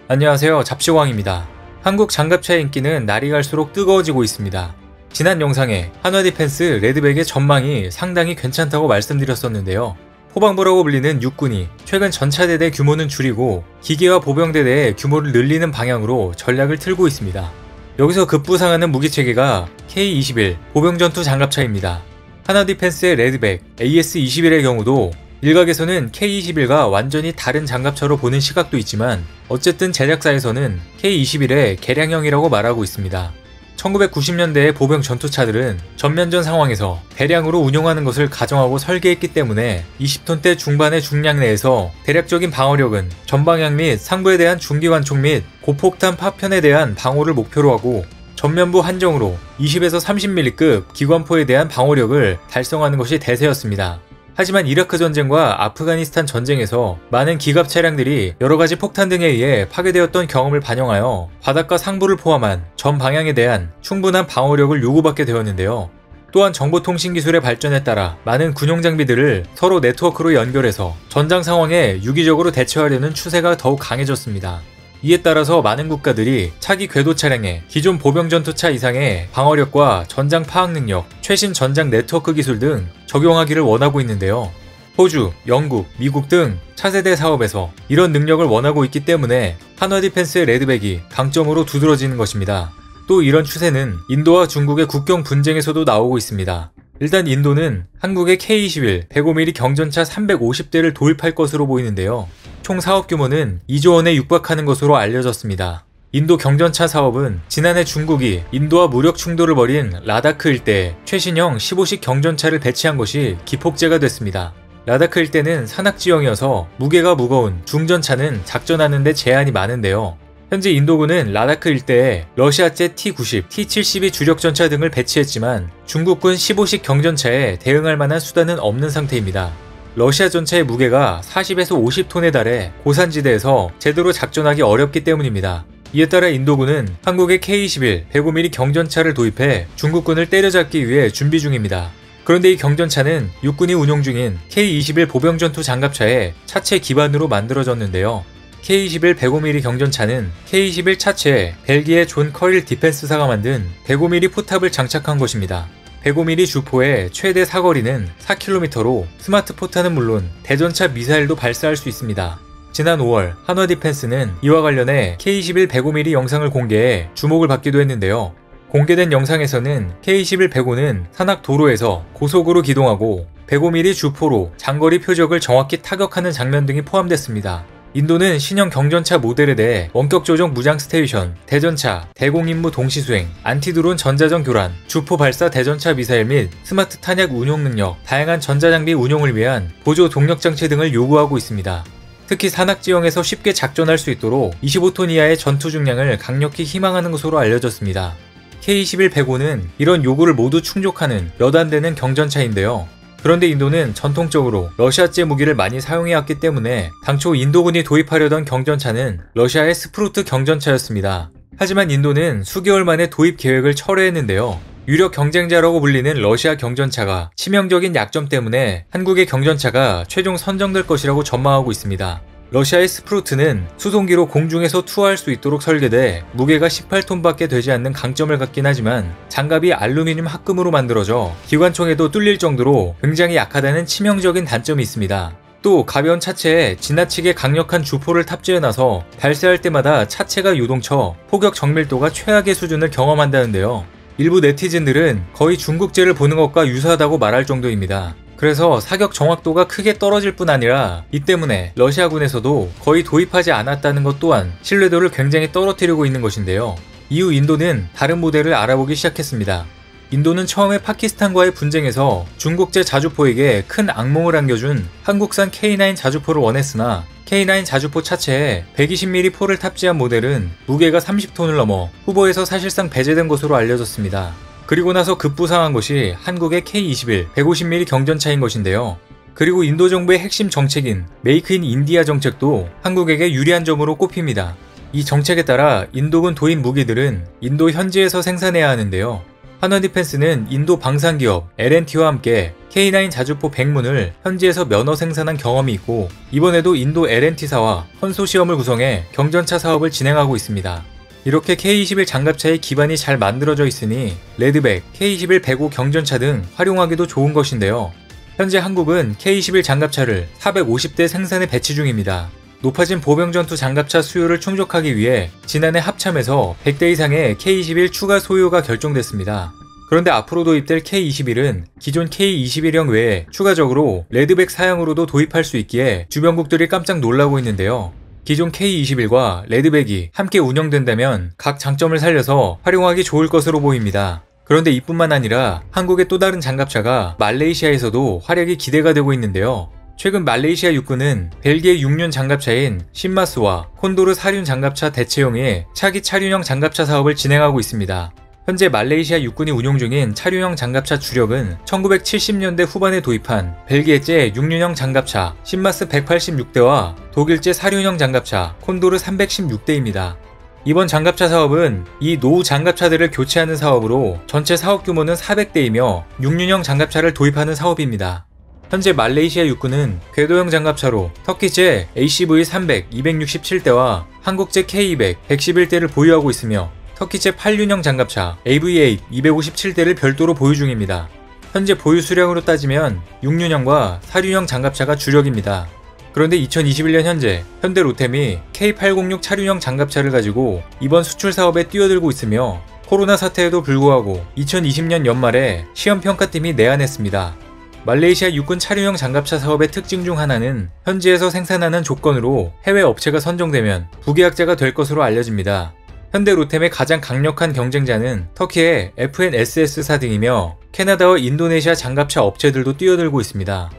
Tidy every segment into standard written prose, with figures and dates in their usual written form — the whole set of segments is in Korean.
안녕하세요, 잡시광입니다. 한국 장갑차의 인기는 날이 갈수록 뜨거워지고 있습니다. 지난 영상에 한화디펜스 레드백의 전망이 상당히 괜찮다고 말씀드렸었는데요. 포방부라고 불리는 육군이 최근 전차대대 규모는 줄이고 기계화 보병대대의 규모를 늘리는 방향으로 전략을 틀고 있습니다. 여기서 급부상하는 무기체계가 K-21 보병전투 장갑차입니다. 한화디펜스의 레드백 AS-21의 경우도 일각에서는 K-21과 완전히 다른 장갑차로 보는 시각도 있지만 어쨌든 제작사에서는 K-21의 개량형이라고 말하고 있습니다. 1990년대의 보병 전투차들은 전면전 상황에서 대량으로 운용하는 것을 가정하고 설계했기 때문에 20톤대 중반의 중량 내에서 대략적인 방어력은 전방향 및 상부에 대한 중기관총 및 고폭탄 파편에 대한 방어를 목표로 하고 전면부 한정으로 20에서 30mm급 기관포에 대한 방어력을 달성하는 것이 대세였습니다. 하지만 이라크 전쟁과 아프가니스탄 전쟁에서 많은 기갑 차량들이 여러가지 폭탄 등에 의해 파괴되었던 경험을 반영하여 바닥과 상부를 포함한 전 방향에 대한 충분한 방어력을 요구받게 되었는데요. 또한 정보통신 기술의 발전에 따라 많은 군용 장비들을 서로 네트워크로 연결해서 전장 상황에 유기적으로 대처하려는 추세가 더욱 강해졌습니다. 이에 따라서 많은 국가들이 차기 궤도 차량에 기존 보병 전투차 이상의 방어력과 전장 파악 능력, 최신 전장 네트워크 기술 등 적용하기를 원하고 있는데요. 호주, 영국, 미국 등 차세대 사업에서 이런 능력을 원하고 있기 때문에 한화디펜스의 레드백이 강점으로 두드러지는 것입니다. 또 이런 추세는 인도와 중국의 국경 분쟁에서도 나오고 있습니다. 일단 인도는 한국의 K-21 105mm 경전차 350대를 도입할 것으로 보이는데요. 총 사업 규모는 2조 원에 육박하는 것으로 알려졌습니다. 인도 경전차 사업은 지난해 중국이 인도와 무력 충돌을 벌인 라다크 일대에 최신형 15식 경전차를 배치한 것이 기폭제가 됐습니다. 라다크 일대는 산악지형이어서 무게가 무거운 중전차는 작전하는 데 제한이 많은데요. 현재 인도군은 라다크 일대에 러시아제 T-90, T-72 주력전차 등을 배치했지만 중국군 15식 경전차에 대응할 만한 수단은 없는 상태입니다. 러시아 전차의 무게가 40에서 50톤에 달해 고산지대에서 제대로 작전하기 어렵기 때문입니다. 이에 따라 인도군은 한국의 K-21 105mm 경전차를 도입해 중국군을 때려잡기 위해 준비 중입니다. 그런데 이 경전차는 육군이 운용 중인 K-21 보병전투 장갑차의 차체 기반으로 만들어졌는데요. K-21 105mm 경전차는 K-21 차체에 벨기에 존 커릴 디펜스사가 만든 105mm 포탑을 장착한 것입니다. 105mm 주포의 최대 사거리는 4km로 스마트 포탄은 물론 대전차 미사일도 발사할 수 있습니다. 지난 5월 한화디펜스는 이와 관련해 K-21 105mm 영상을 공개해 주목을 받기도 했는데요. 공개된 영상에서는 K-21 105는 산악 도로에서 고속으로 기동하고 105mm 주포로 장거리 표적을 정확히 타격하는 장면 등이 포함됐습니다. 인도는 신형 경전차 모델에 대해 원격 조종 무장 스테이션, 대전차, 대공임무 동시수행, 안티드론 전자전 교란, 주포 발사 대전차 미사일 및 스마트 탄약 운용 능력, 다양한 전자장비 운용을 위한 보조 동력 장치 등을 요구하고 있습니다. 특히 산악지형에서 쉽게 작전할 수 있도록 25톤 이하의 전투 중량을 강력히 희망하는 것으로 알려졌습니다. K-21 105는 이런 요구를 모두 충족하는 몇 안 되는 경전차인데요. 그런데 인도는 전통적으로 러시아제 무기를 많이 사용해왔기 때문에 당초 인도군이 도입하려던 경전차는 러시아의 스프루트 경전차였습니다. 하지만 인도는 수개월 만에 도입 계획을 철회했는데요. 유력 경쟁자라고 불리는 러시아 경전차가 치명적인 약점 때문에 한국의 경전차가 최종 선정될 것이라고 전망하고 있습니다. 러시아의 스프루트는 수송기로 공중에서 투하할 수 있도록 설계돼 무게가 18톤밖에 되지 않는 강점을 갖긴 하지만 장갑이 알루미늄 합금으로 만들어져 기관총에도 뚫릴 정도로 굉장히 약하다는 치명적인 단점이 있습니다. 또 가벼운 차체에 지나치게 강력한 주포를 탑재해놔서 발사할 때마다 차체가 요동쳐 포격 정밀도가 최악의 수준을 경험한다는데요. 일부 네티즌들은 거의 중국제를 보는 것과 유사하다고 말할 정도입니다. 그래서 사격 정확도가 크게 떨어질 뿐 아니라 이 때문에 러시아군에서도 거의 도입하지 않았다는 것 또한 신뢰도를 굉장히 떨어뜨리고 있는 것인데요. 이후 인도는 다른 모델을 알아보기 시작했습니다. 인도는 처음에 파키스탄과의 분쟁에서 중국제 자주포에게 큰 악몽을 안겨준 한국산 K9 자주포를 원했으나 K9 자주포 차체에 120mm 포를 탑재한 모델은 무게가 30톤을 넘어 후보에서 사실상 배제된 것으로 알려졌습니다. 그리고 나서 급부상한 것이 한국의 K-21 150mm 경전차인 것인데요. 그리고 인도 정부의 핵심 정책인 메이크 인 인디아 정책도 한국에게 유리한 점으로 꼽힙니다. 이 정책에 따라 인도군 도입 무기들은 인도 현지에서 생산해야 하는데요. 한화디펜스는 인도 방산기업 L&T와 함께 K9 자주포 100문을 현지에서 면허 생산한 경험이 있고 이번에도 인도 L&T사와 컨소시엄을 구성해 경전차 사업을 진행하고 있습니다. 이렇게 K21 장갑차의 기반이 잘 만들어져 있으니 레드백, K21 105 경전차 등 활용하기도 좋은 것인데요. 현재 한국은 K21 장갑차를 450대 생산에 배치 중입니다. 높아진 보병전투 장갑차 수요를 충족하기 위해 지난해 합참에서 100대 이상의 K21 추가 소요가 결정됐습니다. 그런데 앞으로 도입될 K21은 기존 K21형 외에 추가적으로 레드백 사양으로도 도입할 수 있기에 주변국들이 깜짝 놀라고 있는데요. 기존 K21과 레드백이 함께 운영된다면 각 장점을 살려서 활용하기 좋을 것으로 보입니다. 그런데 이뿐만 아니라 한국의 또 다른 장갑차가 말레이시아에서도 활약이 기대가 되고 있는데요. 최근 말레이시아 육군은 벨기에 6륜 장갑차인 신마스와 콘도르 4륜 장갑차 대체형의 차기 차륜형 장갑차 사업을 진행하고 있습니다. 현재 말레이시아 육군이 운용 중인 차륜형 장갑차 주력은 1970년대 후반에 도입한 벨기에제 6륜형 장갑차 신마스 186대와 독일제 4륜형 장갑차 콘도르 316대입니다. 이번 장갑차 사업은 이 노후 장갑차들을 교체하는 사업으로 전체 사업 규모는 400대이며 6륜형 장갑차를 도입하는 사업입니다. 현재 말레이시아 육군은 궤도형 장갑차로 터키제 ACV300 267대와 한국제 K200 111대를 보유하고 있으며 터키제 8륜형 장갑차 AV8 257대를 별도로 보유 중입니다. 현재 보유 수량으로 따지면 6륜형과 4륜형 장갑차가 주력입니다. 그런데 2021년 현재 현대로템이 K806 차륜형 장갑차를 가지고 이번 수출 사업에 뛰어들고 있으며 코로나 사태에도 불구하고 2020년 연말에 시험평가팀이 내한했습니다. 말레이시아 육군 차륜형 장갑차 사업의 특징 중 하나는 현지에서 생산하는 조건으로 해외 업체가 선정되면 부계약자가 될 것으로 알려집니다. 현대로템의 가장 강력한 경쟁자는 터키의 FNSS사 등이며 캐나다와 인도네시아 장갑차 업체들도 뛰어들고 있습니다.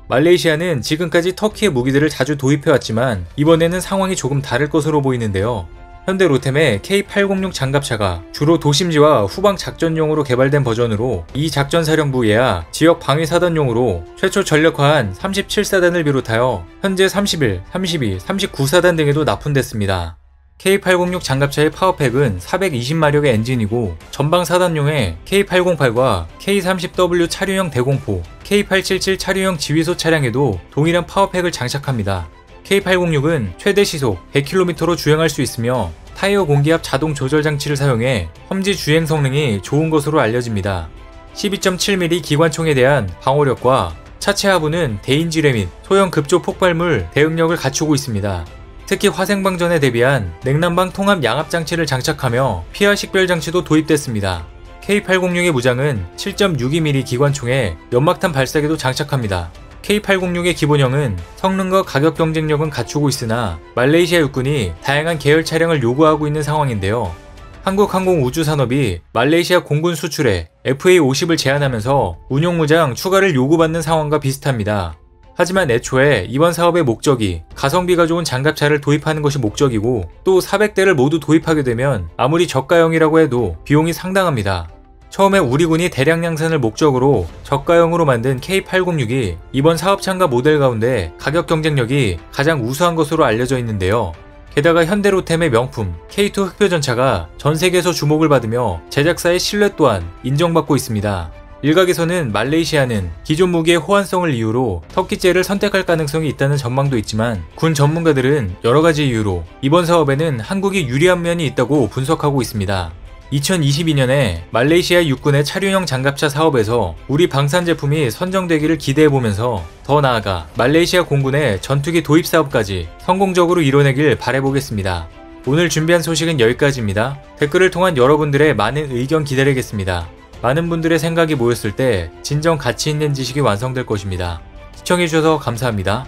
말레이시아는 지금까지 터키의 무기들을 자주 도입해왔지만 이번에는 상황이 조금 다를 것으로 보이는데요. 현대로템의 K806 장갑차가 주로 도심지와 후방 작전용으로 개발된 버전으로 이 작전사령부에야 지역 방위사단용으로 최초 전력화한 37사단을 비롯하여 현재 31, 32, 39사단 등에도 납품됐습니다. K806 장갑차의 파워팩은 420마력의 엔진이고 전방사단용의 K808과 K30W 차륜형 대공포, K877 차륜형 지휘소 차량에도 동일한 파워팩을 장착합니다. K806은 최대 시속 100km로 주행할 수 있으며 타이어 공기압 자동 조절 장치를 사용해 험지 주행 성능이 좋은 것으로 알려집니다. 12.7mm 기관총에 대한 방어력과 차체 하부는 대인지뢰 및 소형 급조 폭발물 대응력을 갖추고 있습니다. 특히 화생방전에 대비한 냉난방 통합 양압 장치를 장착하며 피하 식별 장치도 도입됐습니다. K806의 무장은 7.62mm 기관총에 연막탄 발사기도 장착합니다. K806의 기본형은 성능과 가격 경쟁력은 갖추고 있으나 말레이시아 육군이 다양한 계열 차량을 요구하고 있는 상황인데요. 한국항공우주산업이 말레이시아 공군 수출에 FA50을 제한하면서 운용무장 추가를 요구받는 상황과 비슷합니다. 하지만 애초에 이번 사업의 목적이 가성비가 좋은 장갑차를 도입하는 것이 목적이고 또 400대를 모두 도입하게 되면 아무리 저가형이라고 해도 비용이 상당합니다. 처음에 우리 군이 대량 양산을 목적으로 저가형으로 만든 K806이 이번 사업 참가 모델 가운데 가격 경쟁력이 가장 우수한 것으로 알려져 있는데요. 게다가 현대로템의 명품 K2 흑표전차가 전 세계에서 주목을 받으며 제작사의 신뢰 또한 인정받고 있습니다. 일각에서는 말레이시아는 기존 무기의 호환성을 이유로 터키제를 선택할 가능성이 있다는 전망도 있지만 군 전문가들은 여러가지 이유로 이번 사업에는 한국이 유리한 면이 있다고 분석하고 있습니다. 2022년에 말레이시아 육군의 차륜형 장갑차 사업에서 우리 방산 제품이 선정되기를 기대해보면서 더 나아가 말레이시아 공군의 전투기 도입 사업까지 성공적으로 이뤄내길 바라보겠습니다. 오늘 준비한 소식은 여기까지입니다. 댓글을 통한 여러분들의 많은 의견 기다리겠습니다. 많은 분들의 생각이 모였을 때 진정 가치 있는 지식이 완성될 것입니다. 시청해주셔서 감사합니다.